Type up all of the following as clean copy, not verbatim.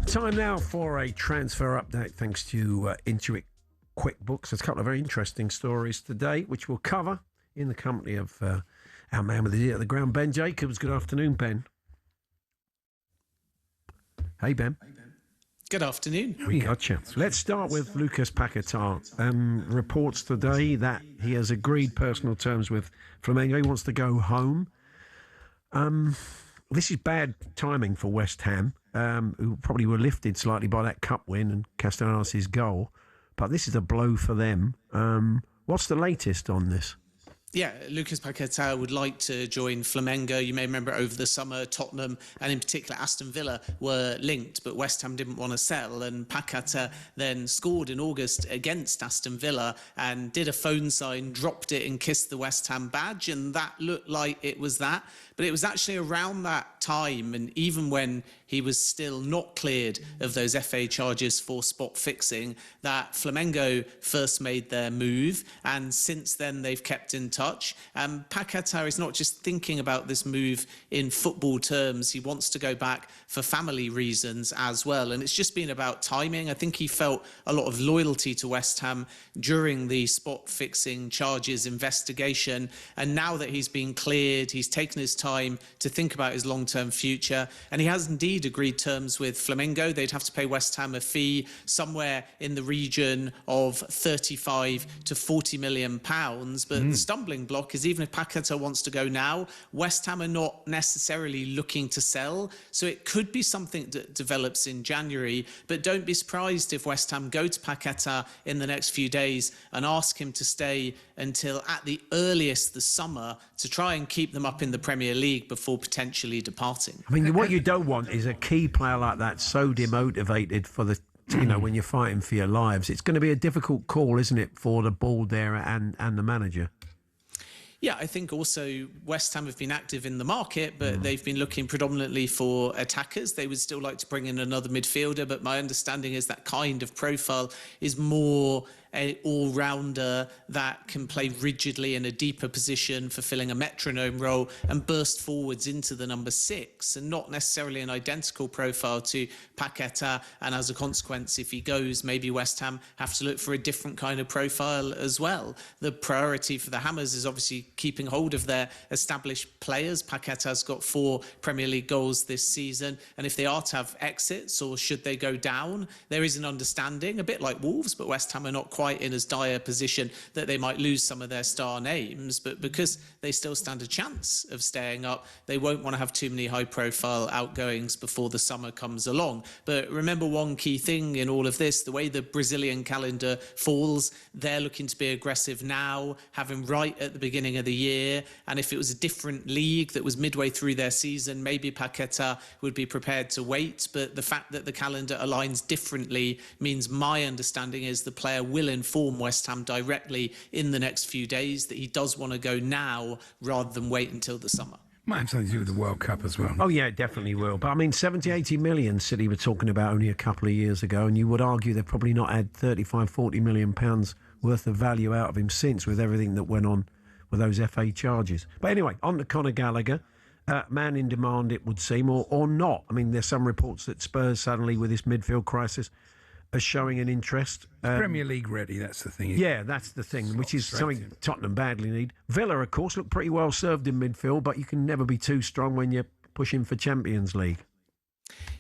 Time now for a transfer update thanks to Intuit QuickBooks. There's a couple of very interesting stories today, which we'll cover in the company of our man with the ear at the ground, Ben Jacobs. Good afternoon, Ben. Hey, Ben. Good afternoon. We got you. Let's start with Lucas Paqueta. Reports today that he has agreed personal terms with Flamengo. He wants to go home. This is bad timing for West Ham, who probably were lifted slightly by that cup win and Castellanos' goal. But this is a blow for them. What's the latest on this? Yeah, Lucas Paqueta would like to join Flamengo. You may remember over the summer, Tottenham and in particular Aston Villa were linked, but West Ham didn't want to sell. And Paqueta then scored in August against Aston Villa and did a phone sign, dropped it and kissed the West Ham badge. And that looked like it was that. But it was actually around that time, and even when he was still not cleared of those FA charges for spot fixing, that Flamengo first made their move, and since then they've kept in touch. Paqueta is not just thinking about this move in football terms. He wants to go back for family reasons as well, and it's just been about timing. I think he felt a lot of loyalty to West Ham during the spot fixing charges investigation, and now that he's been cleared, he's taken his time to think about his long-term future, and he has indeed agreed terms with Flamengo. They'd have to pay West Ham a fee somewhere in the region of 35 to 40 million pounds. But the stumbling block is, even if Paqueta wants to go now, West Ham are not necessarily looking to sell, so it could be something that develops in January. But don't be surprised if West Ham go to Paqueta in the next few days and ask him to stay until at the earliest the summer to try and keep them up in the Premier League before potentially departing. I mean, what you don't want is a key player like that so demotivated for the, when you're fighting for your lives. It's going to be a difficult call, isn't it, for the board there and the manager? Yeah, I think also West Ham have been active in the market, but they've been looking predominantly for attackers. They would still like to bring in another midfielder, but my understanding is that kind of profile is more an all-rounder that can play rigidly in a deeper position, fulfilling a metronome role and burst forwards into the number 6, and not necessarily an identical profile to Paqueta. And as a consequence, if he goes, maybe West Ham have to look for a different kind of profile as well. The priority for the Hammers is obviously keeping hold of their established players. Paqueta's got 4 Premier League goals this season, and if they are to have exits or should they go down, there is an understanding, a bit like Wolves, but West Ham are not quite in as dire position that they might lose some of their star names, but because they still stand a chance of staying up, they won't want to have too many high-profile outgoings before the summer comes along. But remember one key thing in all of this, the way the Brazilian calendar falls, they're looking to be aggressive now, having right at the beginning of the year, and if it was a different league that was midway through their season, maybe Paqueta would be prepared to wait. But the fact that the calendar aligns differently means my understanding is the player will inform West Ham directly in the next few days that he does want to go now rather than wait until the summer. Might have something to do with the World Cup as well. Oh, yeah, it definitely will. But, I mean, 70, 80 million City were talking about only a couple of years ago, and you would argue they've probably not had 35, 40 million pounds worth of value out of him since, with everything that went on with those FA charges. But anyway, on to Conor Gallagher. Man in demand, it would seem, or not. I mean, there's some reports that Spurs suddenly, with this midfield crisis, are showing an interest. Premier League ready, that's the thing. Yeah, that's the thing, which is something Tottenham badly need. Villa, of course, look pretty well served in midfield, but you can never be too strong when you're pushing for Champions League.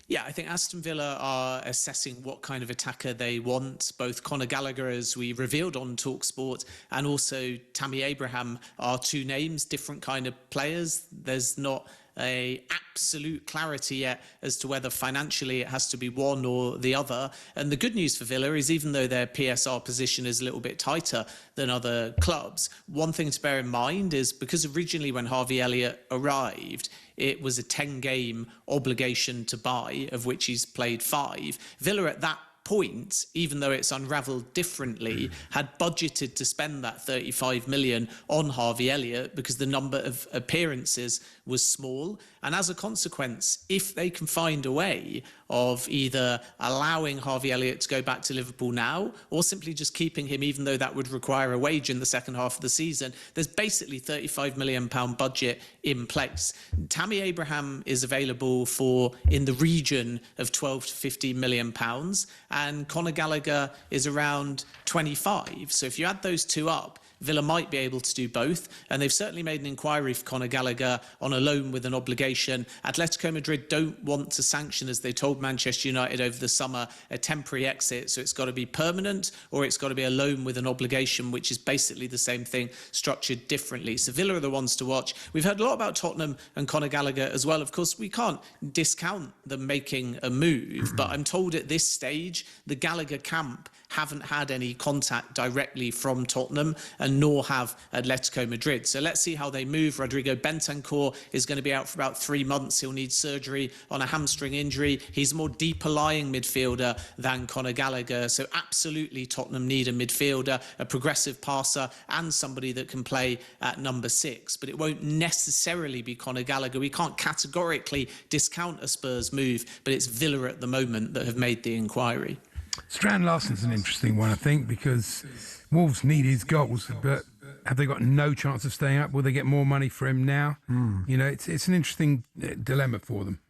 Yeah, I think Aston Villa are assessing what kind of attacker they want. Both Conor Gallagher, as we revealed on talkSPORT, and also Tammy Abraham are 2 names, different kind of players. There's not a absolute clarity yet as to whether financially it has to be one or the other. And the good news for Villa is, even though their PSR position is a little bit tighter than other clubs, one thing to bear in mind is, because originally when Harvey Elliott arrived, it was a 10-game obligation to buy, of which he's played 5. Villa at that point, even though it's unravelled differently, had budgeted to spend that 35 million on Harvey Elliott because the number of appearances was small. And as a consequence, if they can find a way of either allowing Harvey Elliott to go back to Liverpool now or simply just keeping him, even though that would require a wage in the second half of the season. There's basically £35 million budget in place. Tammy Abraham is available for in the region of 12 to 15 million pounds, and Conor Gallagher is around 25. So if you add those two up, Villa might be able to do both, and they've certainly made an inquiry for Conor Gallagher on a loan with an obligation. Atletico Madrid don't want to sanction, as they told Manchester United over the summer, a temporary exit, so it's got to be permanent or it's got to be a loan with an obligation, which is basically the same thing, structured differently. So Villa are the ones to watch. We've heard a lot about Tottenham and Conor Gallagher as well. Of course, we can't discount them making a move, but I'm told at this stage, the Gallagher camp haven't had any contact directly from Tottenham, and nor have Atletico Madrid. So let's see how they move. Rodrigo Bentancur is going to be out for about 3 months. He'll need surgery on a hamstring injury. He's a more deeper lying midfielder than Conor Gallagher. So absolutely Tottenham need a midfielder, a progressive passer, and somebody that can play at number 6. But it won't necessarily be Conor Gallagher. We can't categorically discount a Spurs move, but it's Villa at the moment that have made the inquiry. Strand Larsson's an interesting one, I think, because Wolves need his goals, but have they got no chance of staying up? Will they get more money for him now? You know, it's an interesting dilemma for them.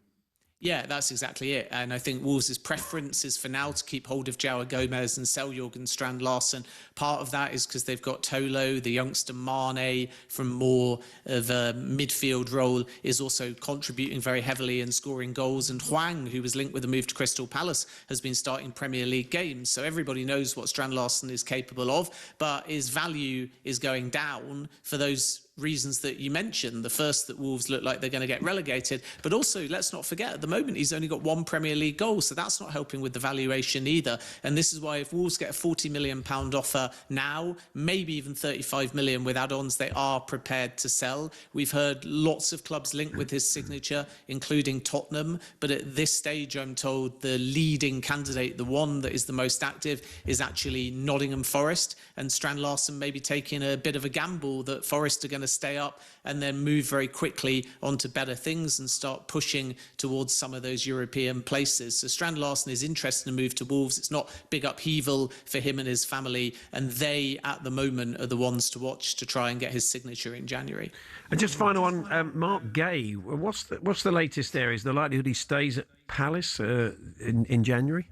Yeah, that's exactly it. And I think Wolves' preference is for now to keep hold of João Gomez and sell Jurgen Strand Larsson. Part of that is because they've got Tolo, the youngster Mane from more of a midfield role is also contributing very heavily and scoring goals. And Hwang, who was linked with a move to Crystal Palace, has been starting Premier League games. So everybody knows what Strand Larsson is capable of, but his value is going down for those reasons that you mentioned. The first, that Wolves look like they're going to get relegated, but also let's not forget at the moment he's only got 1 Premier League goal, so that's not helping with the valuation either. And this is why if Wolves get a £40 million offer now, maybe even 35 million with add-ons, they are prepared to sell. We've heard lots of clubs linked with his signature, including Tottenham, but at this stage I'm told the leading candidate, the one that is the most active, is actually Nottingham Forest, and Strand Larsson may be taking a bit of a gamble that Forest are going to stay up and then move very quickly onto better things and start pushing towards some of those European places. So Strand Larsson is interested in a move to Wolves. It's not big upheaval for him and his family, and they at the moment are the ones to watch to try and get his signature in January. And just final one, Marc Guehi, what's the latest there? Is the likelihood he stays at Palace in January?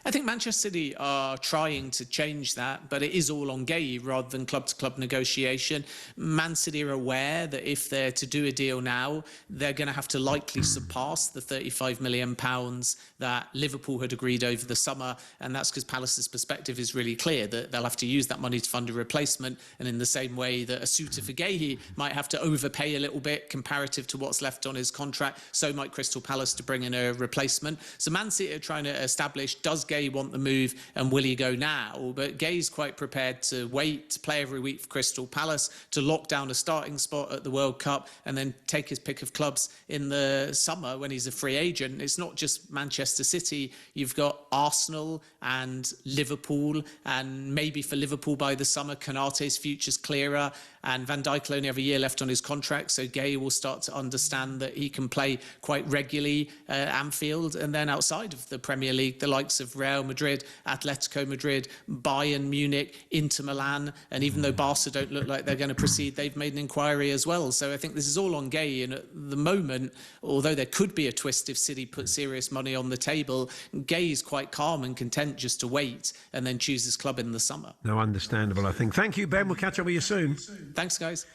I think Manchester City are trying to change that, but it is all on Guéhi rather than club-to-club negotiation. Man City are aware that if they're to do a deal now, they're going to have to likely surpass the £35 million that Liverpool had agreed over the summer, and that's because Palace's perspective is really clear that they'll have to use that money to fund a replacement, and in the same way that a suitor for Guéhi might have to overpay a little bit comparative to what's left on his contract, so might Crystal Palace to bring in a replacement. So Man City are trying to establish, does Guéhi want the move and will he go now? But Guéhi's quite prepared to wait, to play every week for Crystal Palace, to lock down a starting spot at the World Cup and then take his pick of clubs in the summer when he's a free agent. It's not just Manchester City. You've got Arsenal and Liverpool, and maybe for Liverpool by the summer, Konate's future's clearer, and Van Dijk will only have a year left on his contract, so Guéhi will start to understand that he can play quite regularly at Anfield. And then outside of the Premier League, the likes of Real Madrid, Atletico Madrid, Bayern Munich, Inter Milan, and even though Barca don't look like they're going to proceed, they've made an inquiry as well. So I think this is all on Guéhi, and at the moment, although there could be a twist if City put serious money on the table, Guéhi's quite calm and content just to wait and then choose his club in the summer. No, understandable, I think. Thank you, Ben. We'll catch up with you soon. Thanks, guys.